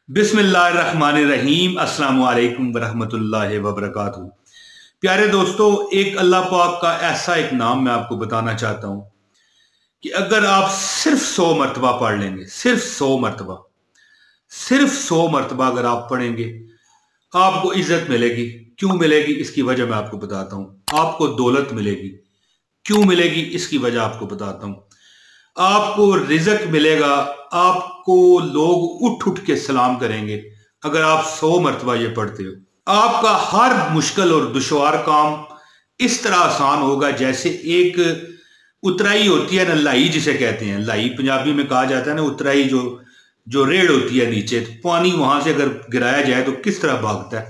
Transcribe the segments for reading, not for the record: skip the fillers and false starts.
बिस्मिल्लाहिर्रहमानिर्रहीम अस्सलामु अलैकुम वरहमतुल्लाहि वबरकातुहू। प्यारे दोस्तों, एक अल्लाह पाक का ऐसा एक नाम मैं आपको बताना चाहता हूँ कि अगर आप सिर्फ 100 मरतबा पढ़ लेंगे, सिर्फ 100 मरतबा अगर आप पढ़ेंगे, आपको इज्जत मिलेगी। क्यों मिलेगी इसकी वजह मैं आपको बताता हूँ। आपको दौलत मिलेगी। क्यों मिलेगी इसकी वजह आपको बताता हूँ। आपको रिज़्क मिलेगा। आपको लोग उठ उठ के सलाम करेंगे अगर आप 100 मरतबा ये पढ़ते हो। आपका हर मुश्किल और दुश्वार काम इस तरह आसान होगा जैसे एक उतराई होती है ना, लाई जिसे कहते हैं। लाई पंजाबी में कहा जाता है ना, उतराई जो रेड़ होती है नीचे, तो पानी वहां से अगर गिराया जाए तो किस तरह भागता है,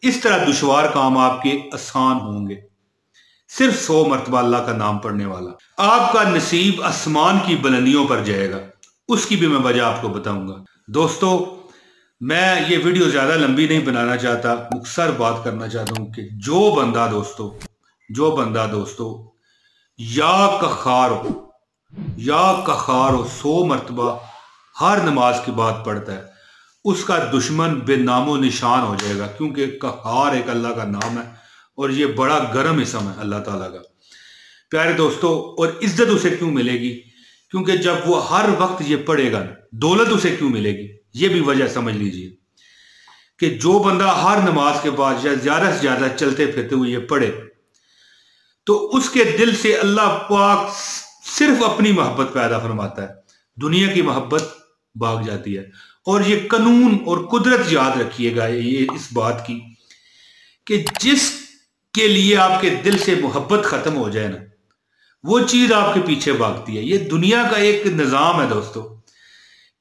इस तरह दुश्वार काम आपके आसान होंगे सिर्फ 100 मरतबा अल्लाह का नाम पढ़ने वाला। आपका नसीब आसमान की बुलंदियों पर जाएगा। उसकी भी मैं वजह आपको बताऊंगा। दोस्तों, मैं ये वीडियो ज्यादा लंबी नहीं बनाना चाहता, मुख्तसर बात करना चाहता हूं कि जो बंदा दोस्तों या कखारो 100 मरतबा हर नमाज के बाद पढ़ता है, उसका दुश्मन बेनामो निशान हो जाएगा। क्योंकि कहार एक अल्लाह का नाम है और ये बड़ा गर्म इसम है अल्लाह ताला का। प्यारे दोस्तों, और इज्जत उसे क्यों मिलेगी? क्योंकि जब वो हर वक्त ये पढ़ेगा ना, दौलत उसे क्यों मिलेगी ये भी वजह समझ लीजिए कि जो बंदा हर नमाज के बाद या ज्यादा से ज्यादा चलते फिरते हुए ये पढ़े, तो उसके दिल से अल्लाह पाक सिर्फ अपनी मोहब्बत पैदा फरमाता है, दुनिया की मोहब्बत भाग जाती है। और ये कानून और कुदरत याद रखिएगा ये इस बात की कि जिसके लिए आपके दिल से मोहब्बत खत्म हो जाए ना, वो चीज आपके पीछे भागती है। ये दुनिया का एक निजाम है दोस्तों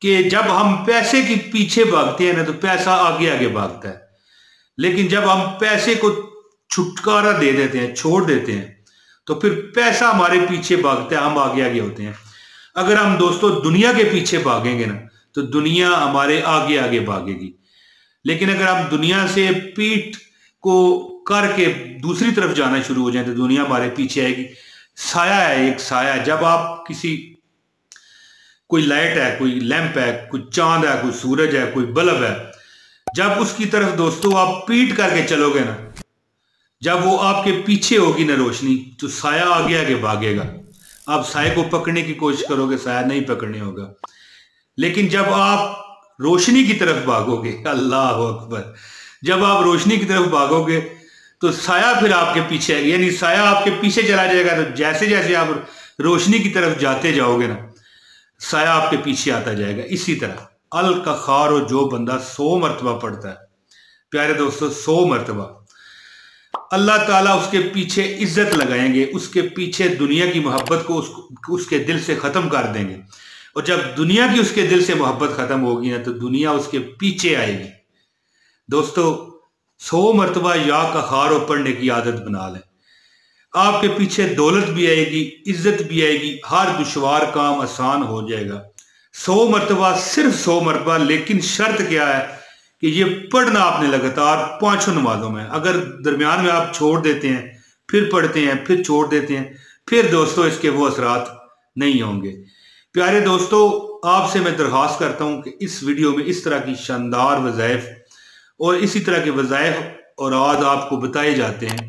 कि जब हम पैसे के पीछे भागते हैं ना, तो पैसा आगे आगे भागता है। लेकिन जब हम पैसे को छुटकारा दे देते हैं, छोड़ देते हैं, तो फिर पैसा हमारे पीछे भागता है, हम आगे आगे होते हैं। अगर हम दोस्तों दुनिया के पीछे भागेंगे ना, तो दुनिया हमारे आगे आगे भागेगी। लेकिन अगर हम दुनिया से पीठ को करके दूसरी तरफ जाना शुरू हो जाए, तो दुनिया हमारे पीछे आएगी। साया है, एक साया। जब आप कोई लाइट है, कोई लैंप है, कोई चांद है, कोई सूरज है, कोई बल्ब है, जब उसकी तरफ दोस्तों आप पीठ करके चलोगे ना, जब वो आपके पीछे होगी ना रोशनी, तो साया आगे आगे भागेगा। आप साये को पकड़ने की कोशिश करोगे, साया नहीं पकड़ने होगा। लेकिन जब आप रोशनी की तरफ भागोगे, अल्लाह अकबर, जब आप रोशनी की तरफ भागोगे तो साया फिर आपके पीछे आएगा। यानी साया आपके पीछे चला जाएगा। तो जैसे जैसे आप रोशनी की तरफ जाते जाओगे ना, साया आपके पीछे आता जाएगा। इसी तरह अल कखार, जो बंदा 100 मरतबा पढ़ता है, प्यारे दोस्तों 100 मरतबा, अल्लाह ताला उसके पीछे इज्जत लगाएंगे, उसके पीछे दुनिया की मोहब्बत को उसके दिल से खत्म कर देंगे। और जब दुनिया की उसके दिल से मोहब्बत खत्म होगी ना, तो दुनिया उसके पीछे आएगी। दोस्तों 100 मरतबा या कखारो पढ़ने की आदत बना लें। आपके पीछे दौलत भी आएगी, इज्जत भी आएगी, हर दुश्वार काम आसान हो जाएगा। 100 मरतबा, सिर्फ 100 मरतबा। लेकिन शर्त क्या है कि ये पढ़ना आपने लगातार 5 नमाजों में। अगर दरमियान में आप छोड़ देते हैं, फिर पढ़ते हैं, फिर छोड़ देते हैं, फिर दोस्तों इसके वो असरात नहीं होंगे। प्यारे दोस्तों, आपसे मैं दरख्वास्त करता हूं कि इस वीडियो में इस तरह की शानदार वज़ाइफ और इसी तरह के वज़ाइफ और आज आपको बताए जाते हैं,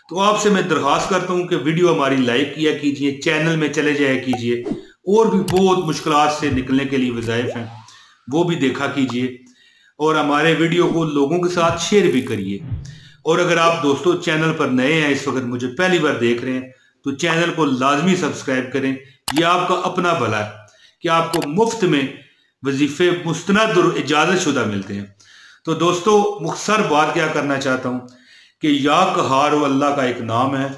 तो आपसे मैं दरख्वास्त करता हूं कि वीडियो हमारी लाइक किया कीजिए, चैनल में चले जाया कीजिए। और भी बहुत मुश्किलात से निकलने के लिए वज़ाइफ हैं, वो भी देखा कीजिए। और हमारे वीडियो को लोगों के साथ शेयर भी करिए। और अगर आप दोस्तों चैनल पर नए हैं, इस वक्त मुझे पहली बार देख रहे हैं, तो चैनल को लाजमी सब्सक्राइब करें। यह आपका अपना भला है कि आपको मुफ्त में वजीफे मुस्तनद और इजाजत शुदा मिलते हैं। तो दोस्तों, मुख्तसर बात क्या करना चाहता हूं कि या कहार अल्लाह का एक नाम है,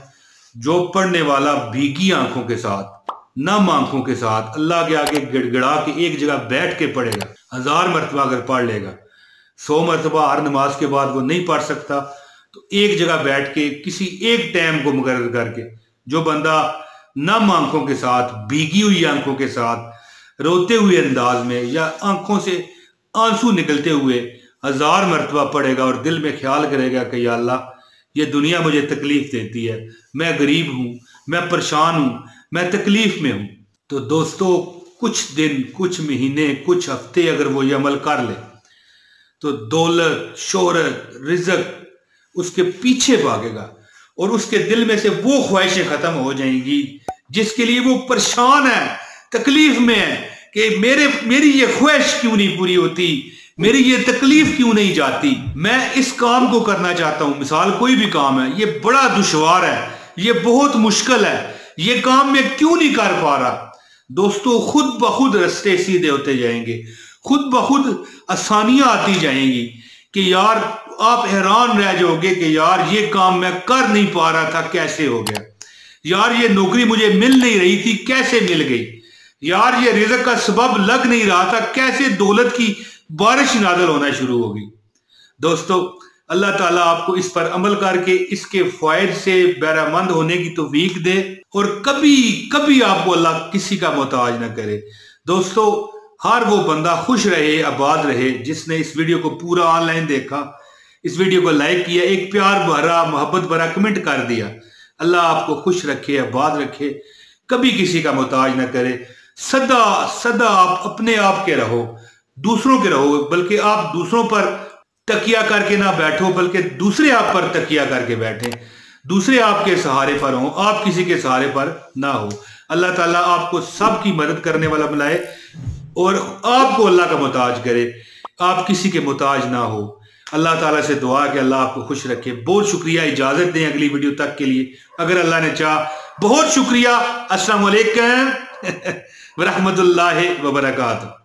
जो पढ़ने वाला भीगी आंखों के साथ, नम आंखों के साथ अल्लाह के आगे गिड़गिड़ा के एक जगह बैठ के पढ़ेगा, 1000 मरतबा अगर पढ़ लेगा। 100 मरतबा हर नमाज के बाद वो नहीं पढ़ सकता, तो एक जगह बैठ के किसी एक टाइम को मुकर्रर करके, जो बंदा नम आंखों के साथ, भीगी हुई आंखों के साथ, रोते हुए अंदाज में या आंखों से आंसू निकलते हुए 1000 मरतबा पढ़ेगा और दिल में ख्याल करेगा कि या अल्लाह, ये दुनिया मुझे तकलीफ देती है, मैं गरीब हूं, मैं परेशान हूं, मैं तकलीफ में हूं, तो दोस्तों कुछ दिन, कुछ महीने, कुछ हफ्ते अगर वो ये अमल कर ले, تو دولت، شہرت، رزق اس کے پیچھے بھاگے گا اور اس کے دل میں سے وہ خواہشیں ختم ہو جائیں گی جس کے لیے وہ پریشان ہے، تکلیف میں ہے کہ میری یہ خواہش کیوں نہیں پوری ہوتی، میری یہ تکلیف کیوں نہیں جاتی، میں اس کام کو کرنا چاہتا ہوں۔ مثال کوئی بھی کام ہے، یہ بڑا دشوار ہے، یہ بہت مشکل ہے، یہ کام میں کیوں نہیں کر پا رہا۔ دوستو خود بخود رستے سیدھے ہوتے جائیں گے، خود بخود آسانیاں آتی جائیں گی کہ یار آپ حیران رہ جاؤ گے کہ یار یہ کام میں کر نہیں پا رہا تھا، کیسے ہو گیا، یار یہ نوکری مجھے مل نہیں رہی تھی، کیسے مل گئی، یار یہ رزق کا سبب لگ نہیں رہا تھا، کیسے دولت کی بارش نازل ہونا شروع ہوگی۔ دوستو اللہ تعالیٰ آپ کو اس پر عمل کر کے اس کے فوائد سے بہرہ مند ہونے کی توفیق دے اور کبھی آپ کو اللہ کسی کا محتاج نہ کرے۔ دوستو ہر وہ بندہ خوش رہے، آباد رہے جس نے اس ویڈیو کو پورا آن لائن دیکھا، اس ویڈیو کو لائک کیا، ایک پیار بھرا محبت بھرا کمنٹ کر دیا۔ اللہ آپ کو خوش رکھے، آباد رکھے، کبھی کسی کا محتاج نہ کرے۔ سدا آپ اپنے آپ کے رہو، دوسروں کے رہو، بلکہ آپ دوسروں پر تکیہ کر کے نہ بیٹھو بلکہ دوسرے آپ پر تکیہ کر کے بیٹھیں، دوسرے آپ کے سہارے پر ہوں، آپ کسی کے سہارے پر نہ ہو۔ اللہ تعالیٰ آپ کو سب کی مدد کرنے والا بنائے اور آپ کو اللہ کا محتاج کرے، آپ کسی کے محتاج نہ ہو۔ اللہ تعالیٰ سے دعا کہ اللہ آپ کو خوش رکھے۔ بہت شکریہ، اجازت دیں اگلی ویڈیو تک کے لیے اگر اللہ نے چاہا۔ بہت شکریہ، السلام علیکم ورحمۃ اللہ وبرکاتہ۔